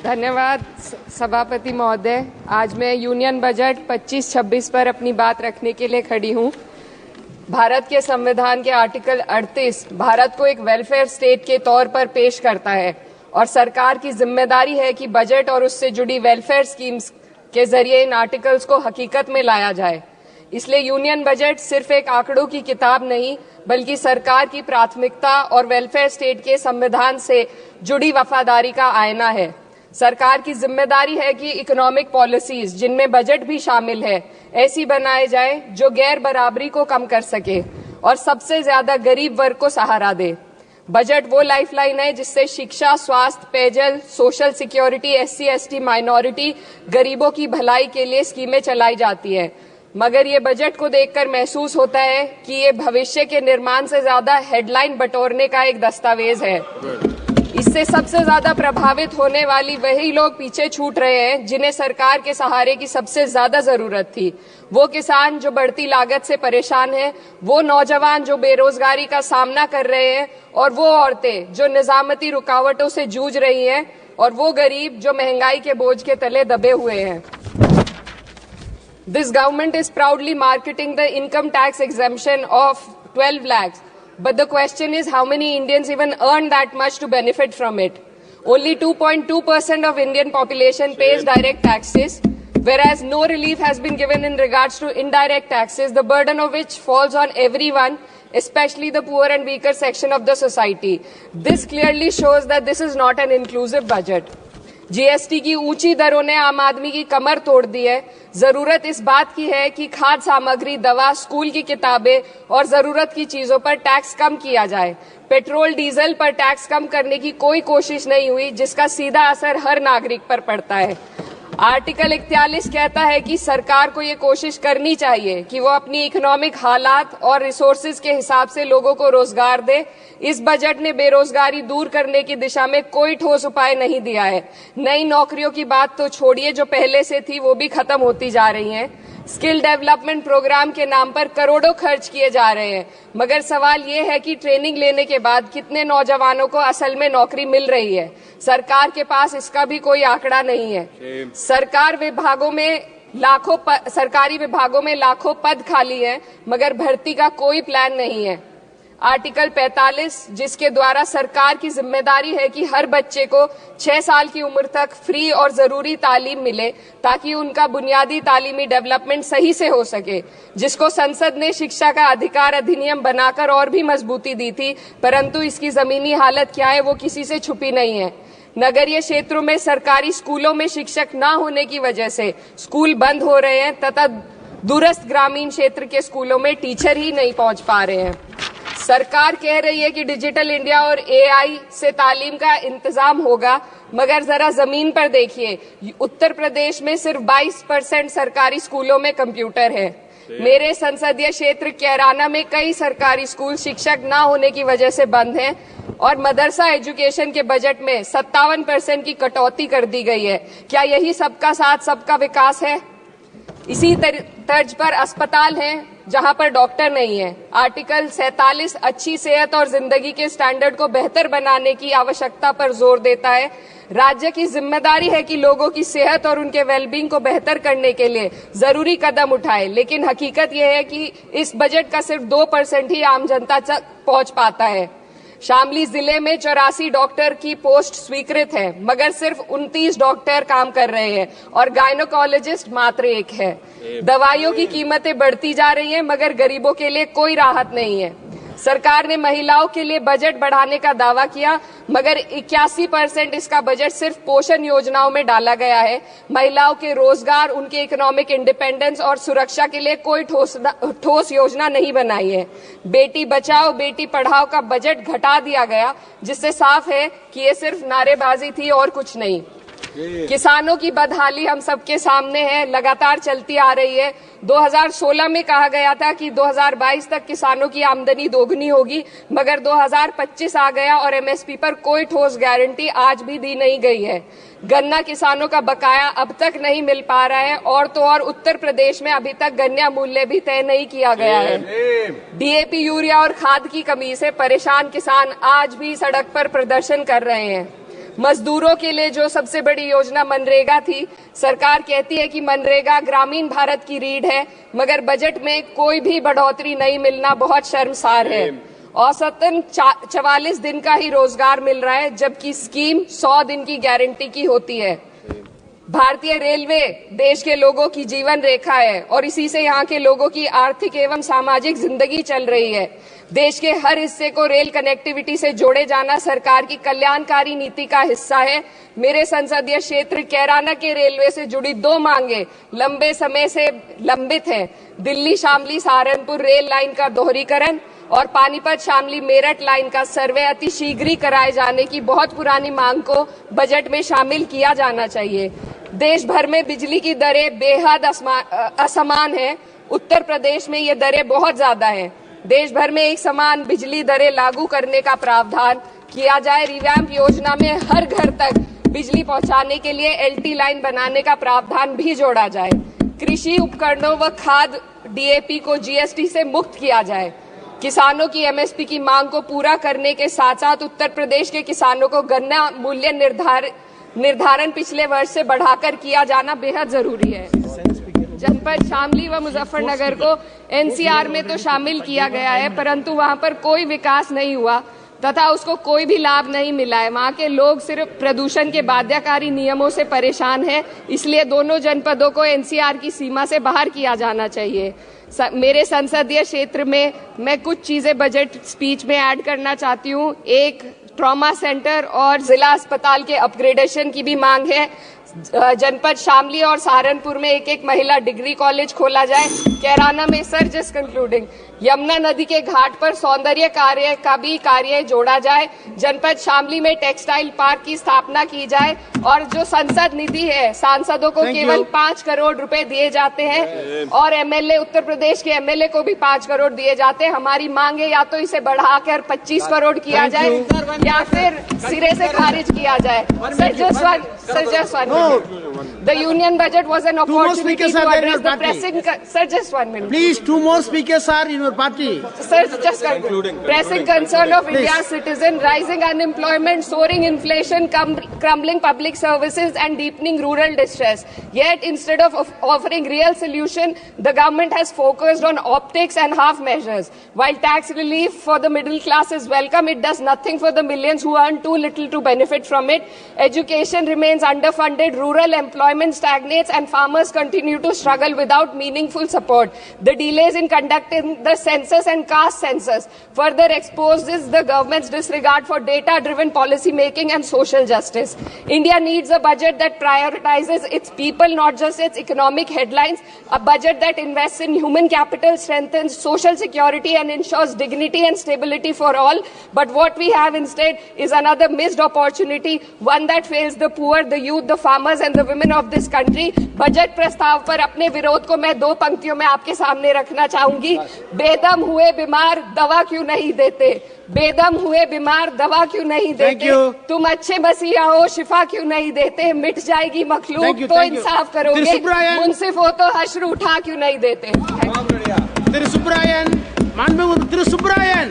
धन्यवाद सभापति महोदय। आज मैं यूनियन बजट 25-26 पर अपनी बात रखने के लिए खड़ी हूं। भारत के संविधान के आर्टिकल 38 भारत को एक वेलफेयर स्टेट के तौर पर पेश करता है और सरकार की जिम्मेदारी है कि बजट और उससे जुड़ी वेलफेयर स्कीम्स के जरिए इन आर्टिकल्स को हकीकत में लाया जाए। इसलिए यूनियन बजट सिर्फ एक आंकड़ों की किताब नहीं, बल्कि सरकार की प्राथमिकता और वेलफेयर स्टेट के संविधान से जुड़ी वफादारी का आईना है। सरकार की जिम्मेदारी है कि इकोनॉमिक पॉलिसीज, जिनमें बजट भी शामिल है, ऐसी बनाए जाए जो गैर बराबरी को कम कर सके और सबसे ज्यादा गरीब वर्ग को सहारा दे। बजट वो लाइफलाइन है जिससे शिक्षा, स्वास्थ्य, पेयजल, सोशल सिक्योरिटी, SC/ST माइनॉरिटी, गरीबों की भलाई के लिए स्कीमें चलाई जाती है। मगर ये बजट को देखकर महसूस होता है कि ये भविष्य के निर्माण से ज्यादा हेडलाइन बटोरने का एक दस्तावेज है। इससे सबसे ज्यादा प्रभावित होने वाली वही लोग पीछे छूट रहे हैं जिन्हें सरकार के सहारे की सबसे ज्यादा जरूरत थी। वो किसान जो बढ़ती लागत से परेशान हैं, वो नौजवान जो बेरोजगारी का सामना कर रहे हैं, और वो औरतें जो निजामती रुकावटों से जूझ रही हैं, और वो गरीब जो महंगाई के बोझ के तले दबे हुए हैं। This government is proudly marketing the income tax exemption of 12 lakhs. But the question is, how many Indians even earn that much to benefit from it? Only 2.2% of Indian population pays direct taxes, whereas no relief has been given in regards to indirect taxes, the burden of which falls on everyone, especially the poor and weaker section of the society. This clearly shows that this is not an inclusive budget. GST की ऊंची दरों ने आम आदमी की कमर तोड़ दी है। जरूरत इस बात की है कि खाद्य सामग्री, दवा, स्कूल की किताबें और जरूरत की चीजों पर टैक्स कम किया जाए। पेट्रोल, डीजल पर टैक्स कम करने की कोई कोशिश नहीं हुई, जिसका सीधा असर हर नागरिक पर पड़ता है। आर्टिकल 41 कहता है कि सरकार को ये कोशिश करनी चाहिए कि वो अपनी इकोनॉमिक हालात और रिसोर्सेज के हिसाब से लोगों को रोजगार दे। इस बजट ने बेरोजगारी दूर करने की दिशा में कोई ठोस उपाय नहीं दिया है। नई नौकरियों की बात तो छोड़िए, जो पहले से थी वो भी खत्म होती जा रही हैं। स्किल डेवलपमेंट प्रोग्राम के नाम पर करोड़ों खर्च किए जा रहे हैं, मगर सवाल ये है कि ट्रेनिंग लेने के बाद कितने नौजवानों को असल में नौकरी मिल रही है। सरकार के पास इसका भी कोई आंकड़ा नहीं है। सरकारी विभागों में लाखों पद खाली हैं, मगर भर्ती का कोई प्लान नहीं है। आर्टिकल 45, जिसके द्वारा सरकार की जिम्मेदारी है कि हर बच्चे को 6 साल की उम्र तक फ्री और जरूरी तालीम मिले ताकि उनका बुनियादी तालीमी डेवलपमेंट सही से हो सके, जिसको संसद ने शिक्षा का अधिकार अधिनियम बनाकर और भी मजबूती दी थी, परंतु इसकी जमीनी हालत क्या है वो किसी से छुपी नहीं है। नगरीय क्षेत्रों में सरकारी स्कूलों में शिक्षक न होने की वजह से स्कूल बंद हो रहे हैं तथा दूरस्थ ग्रामीण क्षेत्र के स्कूलों में टीचर ही नहीं पहुंच पा रहे हैं। सरकार कह रही है कि डिजिटल इंडिया और AI से तालीम का इंतजाम होगा, मगर जरा जमीन पर देखिए, उत्तर प्रदेश में सिर्फ 22% सरकारी स्कूलों में कंप्यूटर है। मेरे संसदीय क्षेत्र कैराना में कई सरकारी स्कूल शिक्षक न होने की वजह से बंद हैं और मदरसा एजुकेशन के बजट में 57% की कटौती कर दी गई है। क्या यही सबका साथ सबका विकास है? इसी तर्ज पर अस्पताल हैं जहां पर डॉक्टर नहीं है। आर्टिकल 47 अच्छी सेहत और जिंदगी के स्टैंडर्ड को बेहतर बनाने की आवश्यकता पर जोर देता है। राज्य की जिम्मेदारी है कि लोगों की सेहत और उनके वेलबींग को बेहतर करने के लिए जरूरी कदम उठाए, लेकिन हकीकत यह है कि इस बजट का सिर्फ 2% ही आम जनता तक पहुंच पाता है। शामली जिले में 84 डॉक्टर की पोस्ट स्वीकृत है, मगर सिर्फ 29 डॉक्टर काम कर रहे हैं और गायनोकोलॉजिस्ट मात्र 1 है। दवाइयों की कीमतें बढ़ती जा रही हैं, मगर गरीबों के लिए कोई राहत नहीं है। सरकार ने महिलाओं के लिए बजट बढ़ाने का दावा किया, मगर 81% इसका बजट सिर्फ पोषण योजनाओं में डाला गया है। महिलाओं के रोजगार, उनके इकोनॉमिक इंडिपेंडेंस और सुरक्षा के लिए कोई ठोस योजना नहीं बनाई है। बेटी बचाओ बेटी पढ़ाओ का बजट घटा दिया गया, जिससे साफ है कि ये सिर्फ नारेबाजी थी और कुछ नहीं। किसानों की बदहाली हम सबके सामने है, लगातार चलती आ रही है। 2016 में कहा गया था कि 2022 तक किसानों की आमदनी दोगुनी होगी, मगर 2025 आ गया और MSP पर कोई ठोस गारंटी आज भी दी नहीं गई है। गन्ना किसानों का बकाया अब तक नहीं मिल पा रहा है, और तो और उत्तर प्रदेश में अभी तक गन्ना मूल्य भी तय नहीं किया गया है। DAP, यूरिया और खाद की कमी से परेशान किसान आज भी सड़क पर प्रदर्शन कर रहे हैं। मजदूरों के लिए जो सबसे बड़ी योजना मनरेगा थी, सरकार कहती है कि मनरेगा ग्रामीण भारत की रीढ़ है, मगर बजट में कोई भी बढ़ोतरी नहीं मिलना बहुत शर्मसार है। औसतन 44 दिन का ही रोजगार मिल रहा है, जबकि स्कीम 100 दिन की गारंटी की होती है। भारतीय रेलवे देश के लोगों की जीवन रेखा है और इसी से यहाँ के लोगों की आर्थिक एवं सामाजिक जिंदगी चल रही है। देश के हर हिस्से को रेल कनेक्टिविटी से जोड़े जाना सरकार की कल्याणकारी नीति का हिस्सा है। मेरे संसदीय क्षेत्र कैराना के रेलवे से जुड़ी 2 मांगे लंबे समय से लंबित हैं। दिल्ली शामली सहारनपुर रेल लाइन का दोहरीकरण और पानीपत शामली मेरठ लाइन का सर्वे अति शीघ्र ही कराए जाने की बहुत पुरानी मांग को बजट में शामिल किया जाना चाहिए। देश भर में बिजली की दरें बेहद असमान है। उत्तर प्रदेश में ये दरें बहुत ज्यादा हैं। देश भर में एक समान बिजली दरें लागू करने का प्रावधान किया जाए। रिवैम्प योजना में हर घर तक बिजली पहुंचाने के लिए एलटी लाइन बनाने का प्रावधान भी जोड़ा जाए। कृषि उपकरणों व खाद डीएपी को जीएसटी से मुक्त किया जाए। किसानों की एमएसपी की मांग को पूरा करने के साथ साथ उत्तर प्रदेश के किसानों को गन्ना मूल्य निर्धारण पिछले वर्ष से बढ़ाकर किया जाना बेहद जरूरी है। जनपद शामली व मुजफ्फरनगर को एनसीआर में तो शामिल किया गया है, परंतु वहां पर कोई विकास नहीं हुआ तथा उसको कोई भी लाभ नहीं मिला है। वहां के लोग सिर्फ प्रदूषण के बाध्यकारी नियमों से परेशान हैं, इसलिए दोनों जनपदों को एनसीआर की सीमा से बाहर किया जाना चाहिए। मेरे संसदीय क्षेत्र में मैं कुछ चीजें बजट स्पीच में ऐड करना चाहती हूँ। एक, ट्रॉमा सेंटर और जिला अस्पताल के अपग्रेडेशन की भी मांग है। जनपद शामली और सहारनपुर में एक महिला डिग्री कॉलेज खोला जाए। कैराना में जस्ट कंक्लूडिंग, यमुना नदी के घाट पर सौंदर्य कार्य का भी कार्य जोड़ा जाए। जनपद शामली में टेक्सटाइल पार्क की स्थापना की जाए और जो संसद निधि है, सांसदों को केवल 5 करोड़ रुपए दिए जाते हैं और एमएलए, उत्तर प्रदेश के एमएलए को भी 5 करोड़ दिए जाते हैं। हमारी मांग है या तो इसे बढ़ाकर 25 करोड़ किया जाए या फिर सिरे से खारिज किया जाए। Sir, just one minute. The union budget was an opportunity to address the pressing. Sir, just 1 minute. Please, 2 more speakers are in your party. Sir, just concluding. Pressing concern of India's citizen, rising unemployment, soaring inflation, crumbling public services, and deepening rural distress. Yet, instead of offering real solution, the government has focused on optics and half measures. While tax relief for the middle class is welcome, it does nothing for the millions who earn too little to benefit from it. Education remains underfunded, rural employment stagnates, and farmers continue to struggle without meaningful support. The delays in conducting the census and caste census further exposes the government's disregard for data-driven policy making and social justice. India needs a budget that prioritizes its people, not just its economic headlines. A budget that invests in human capital, strengthens social security, and ensures dignity and stability for all. But what we have instead is another missed opportunity, one that fails the poor, the youth, the farmers and the women of this country. Budget प्रस्ताव पर अपने विरोध को मैं 2 पंक्तियों में आपके सामने रखना चाहूंगी। बेदम हुए बीमार दवा क्यों नहीं देते? बेदम हुए बीमार दवा क्यों नहीं देते? तुम अच्छे मसीहा हो, शिफा क्यों नहीं देते? मिट जाएगी मखलूक तो इंसाफ करोगे, मुंसिफ हो तो हश्र उठा क्यों नहीं देते? Thiru Subrayan,